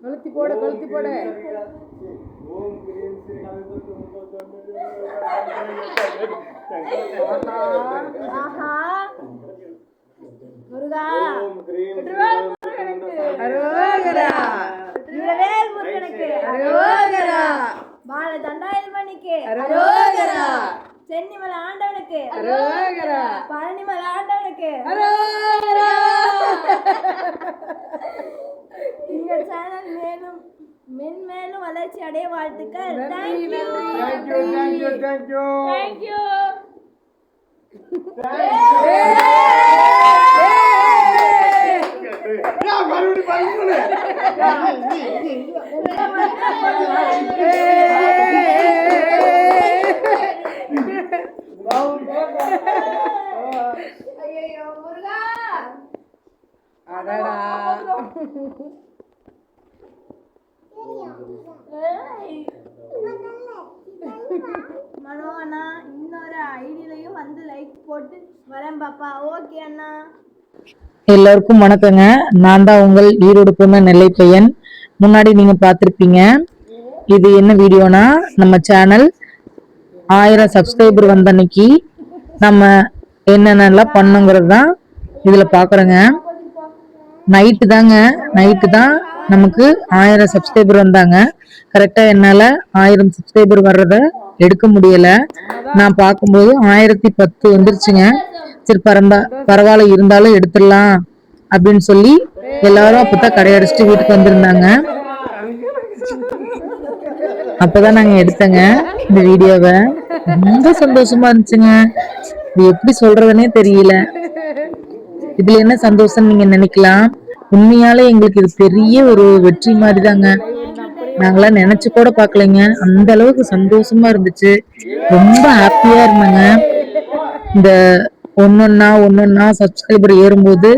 கழுத்தி போடு கழுத்தி போடு. முருகா அரோகரா வேல் முருகனுக்கு அரோகரா பால தண்டாயுதபாணிக்கு அரோகரா சென்னிமலை ஆண்டவனுக்கு அரோகரா பழனிமலை ஆண்டவனுக்கு அரோகரா. இந்த சேனல் மேலும் மென்மேலும் வளர்ச்சி அடைய வாழ்த்துக்கள். நன்றி தேங்க்யூ. ஐயோ முருகா அடடா மனோ அண்ணா இன்னொரு ஐடியிலையும் வந்து லைக் போட்டு வரேன் பாப்பா. ஓகே அண்ணா. எல்லாருக்கும் வணக்கங்க. நான் தான் உங்கள் ஈரோடு பொண்ணு நெல்லை பையன். முன்னாடி நீங்க பார்த்திருப்பீங்க. இது என்ன வீடியோனா, நம்ம சேனல் 1000 சப்ஸ்கிரைபர் வந்த அன்னைக்கு நம்ம என்னென்னலாம் பண்ணுங்கிறது தான் இதுல பாக்குறோங்க. நைட்டு தான் நமக்கு 1000 சப்ஸ்கிரைபர் வந்தாங்க. கரெக்டா என்னால 1000 சப்ஸ்கிரைபர் வர்றத எடுக்க முடியல. நான் பார்க்கும்போது 1010 வந்துருச்சுங்க. சரி பரவாயில்ல இருந்தாலும் எடுத்துடலாம் அப்படின்னு சொல்லி எல்லாரும் அப்பதான் கடையடிச்சிட்டு வீட்டுக்கு வந்திருந்தாங்க. அப்பதான் நாங்க எடுத்தங்க இந்த வீடியோவை. ரொம்ப சந்தோஷமா இருந்துச்சுங்க. இது எப்படி சொல்றதுன்னே தெரியல. இதுல என்ன சந்தோஷம் நீங்க நினைக்கலாம். உண்மையாலே எங்களுக்கு இது பெரிய ஒரு வெற்றி மாதிரி தாங்க. நாங்களாம் நினைச்சு கூட பாக்கலைங்க. அந்த அளவுக்கு சந்தோஷமா இருந்துச்சு. ரொம்ப ஹாப்பியா இருந்தாங்க. இந்த ஒன்னொன்னா சப்ஸ்கிரைபர் ஏறும்போது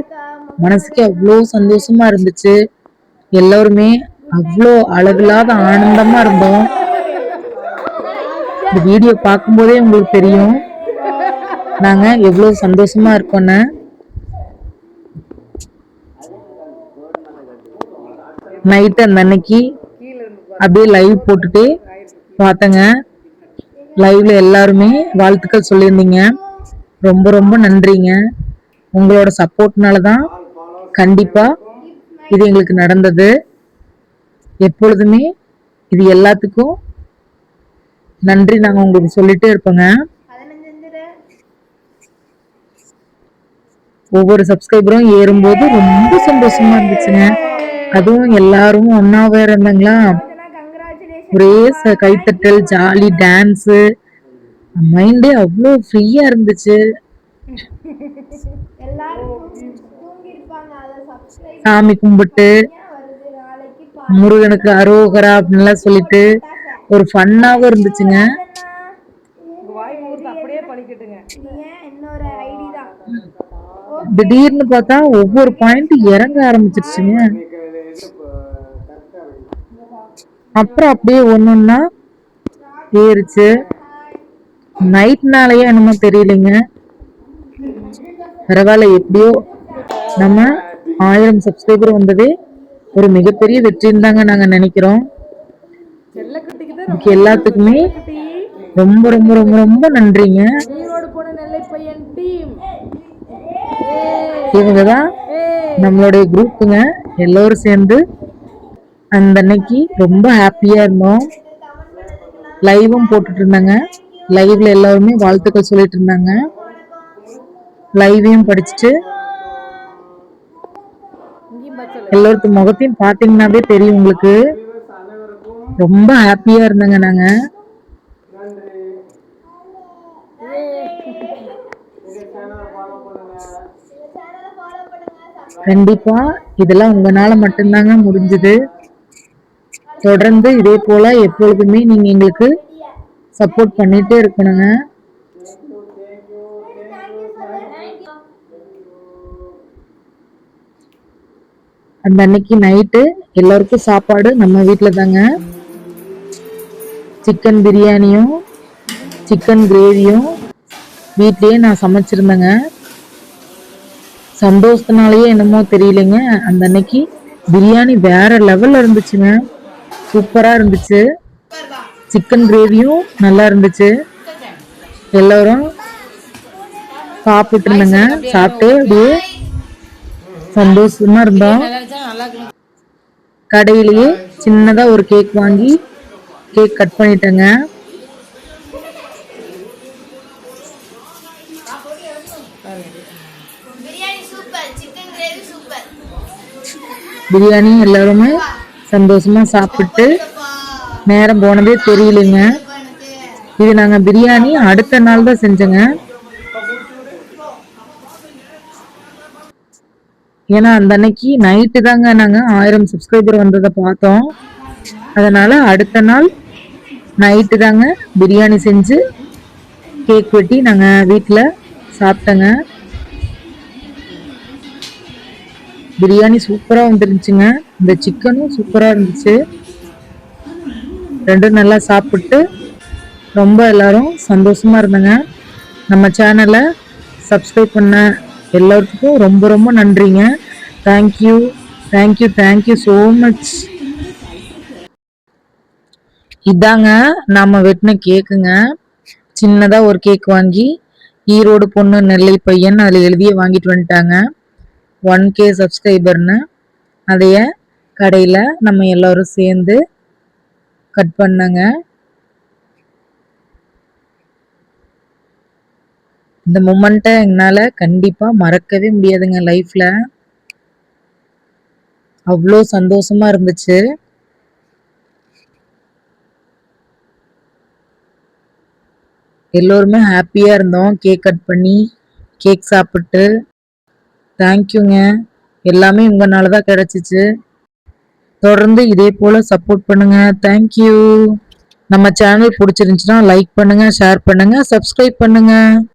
மனசுக்கு அவ்வளோ சந்தோஷமா இருந்துச்சு. எல்லாருமே அவ்வளோ அளவில்லாத ஆனந்தமா இருந்தோம். இந்த வீடியோ பார்க்கும்போதே உங்களுக்கு தெரியும் நாங்க எவ்வளவு சந்தோஷமா இருக்கோன்னு. நைட்டு அந்த அன்னைக்கு அப்படியே லைவ் போட்டுட்டு பார்த்தங்க. லைவ்ல எல்லாருமே வாழ்த்துக்கள் சொல்லியிருந்தீங்க. ரொம்ப ரொம்ப நன்றிங்க. உங்களோட சப்போர்ட்னாலதான் கண்டிப்பா இது எங்களுக்கு நடந்தது. எப்பொழுதுமே இது எல்லாத்துக்கும் நன்றி நாங்க உங்களுக்கு சொல்லிட்டே இருப்போங்க. ஒவ்வொரு சப்ஸ்கிரைபரும் ஏறும்போது ரொம்ப சந்தோஷமா இருந்துச்சுங்க. அதுவும் எல்லாரும் ஒன்னாவே இருந்தாங்களா. ஒரே கைத்தட்டல், ஜாலி, டான்ஸு, மைண்டே அவ்வளோ ஃப்ரீயா இருந்துச்சு. சாமி கும்பிட்டு முருகனுக்கு அரோகரா அப்படின்லாம் சொல்லிட்டு ஒரு ஃபன்னாவும் இருந்துச்சுங்க. திடீர்னு பார்த்தா ஒவ்வொரு பாயிண்ட் இறங்க ஆரம்பிச்சிருச்சுங்க. அப்புறம் அப்படியே ஒன்னொன்னா ஏறிச்சு. நைட்னாலயே என்னமோ தெரியலைங்க. பரவாயில்ல, எப்படியோ நம்ம 1000 சப்ஸ்கிரைபர் வந்ததே ஒரு மிகப்பெரிய வெற்றின்னு தாங்க நாங்க நினைக்கிறோம். எல்லாத்துக்குமே ரொம்ப ரொம்ப ரொம்ப ரொம்ப நன்றிங்க. இவங்கதான் நம்மளுடைய குரூப்புங்க. எல்லாரும் சேர்ந்து அந்த அன்னைக்கு ரொம்ப ஹாப்பியா இருந்தோம். லைவும் போட்டுட்டு இருந்தாங்க. லைவ்ல எல்லாருமே வாழ்த்துக்கள் சொல்லிட்டு இருந்தாங்க. லைவையும் படிச்சுட்டு எல்லாருக்கும் முகத்தையும் பாத்தீங்கன்னாவே தெரியும் உங்களுக்கு. ரொம்ப ஹாப்பியா இருந்தாங்க நாங்க. கண்டிப்பா இதெல்லாம் உங்களால மட்டும்தாங்க முடிஞ்சது. தொடர்ந்து இதே போல எப்பொழுதுமே நீங்க எங்களுக்கு சப்போர்ட் பண்ணிட்டே இருக்கணுங்க. அந்த அன்னைக்கு நைட்டு எல்லாருக்கும் சாப்பாடு நம்ம வீட்டுல தாங்க. சிக்கன் பிரியாணியும் சிக்கன் கிரேவியும் வீட்லயே நான் சமைச்சிருந்தேங்க. சந்தோஷத்தினாலேயே என்னமோ தெரியலைங்க, அந்த அன்னைக்கு பிரியாணி வேற லெவல்ல இருந்துச்சுங்க. சூப்பரா இருந்துச்சு. சிக்கன் கிரேவியும் நல்லா இருந்துச்சு. எல்லாரும் சாப்பிட்டு இருந்தேங்க. சாப்பிட்டு அப்படியே சந்தோஷமா இருந்தோம். கடையிலேயே சின்னதா ஒரு கேக் வாங்கி கேக் கட் பண்ணிட்டேங்க. பிரியாணி எல்லாருமே சந்தோஷமா சாப்பிட்டு நேரம் போனதே தெரியலைங்க. இது நாங்க பிரியாணி அடுத்த நாள் தான் செஞ்சோங்க. ஏன்னா அந்த அன்னைக்கு நைட்டு தாங்க நாங்க 1000 சப்ஸ்கிரைபர் வந்ததை பார்த்தோம். அதனால அடுத்த நாள் நைட்டு தாங்க பிரியாணி செஞ்சு கேக் வெட்டி நாங்க வீட்டில் சாப்பிட்டோங்க. பிரியாணி சூப்பரா வந்துருந்துச்சுங்க. இந்த சிக்கனும் சூப்பரா இருந்துச்சு. ரெண்டும் நல்லா சாப்பிட்டு ரொம்ப எல்லாரும் சந்தோஷமா இருந்தாங்க. நம்ம சேனலை சப்ஸ்கிரைப் பண்ண எல்லாத்துக்கும் ரொம்ப ரொம்ப நன்றிங்க. Thank you thank you thank you so much. இதாங்க நாம வெட்டின கேக்குங்க. சின்னதா ஒரு கேக் வாங்கி ஈரோடு பொண்ணு நெல்லை பையன் அதில் எழுதியே வாங்கிட்டு வந்துட்டாங்க. 1K சப்ஸ்கிரைபர்னு. அதைய கடையில் நம்ம எல்லாரும் சேர்ந்து கட் பண்ணங்க. இந்த மூமெண்ட்டை என்னால் கண்டிப்பாக மறக்கவே முடியாதுங்க லைஃப்பில். அவ்வளோ சந்தோஷமா இருந்துச்சு. எல்லோருமே ஹாப்பியாக இருந்தோம். கேக் கட் பண்ணி கேக் சாப்பிட்டு. தேங்க்யூங்க. எல்லாமே உங்களால தான் கிடைச்சிச்சு. தொடர்ந்து இதே போல் சப்போர்ட் பண்ணுங்க. தேங்க்யூ. நம்ம சேனல் பிடிச்சிருந்துச்சுன்னா லைக் பண்ணுங்க, ஷேர் பண்ணுங்க, சப்ஸ்கிரைப் பண்ணுங்க.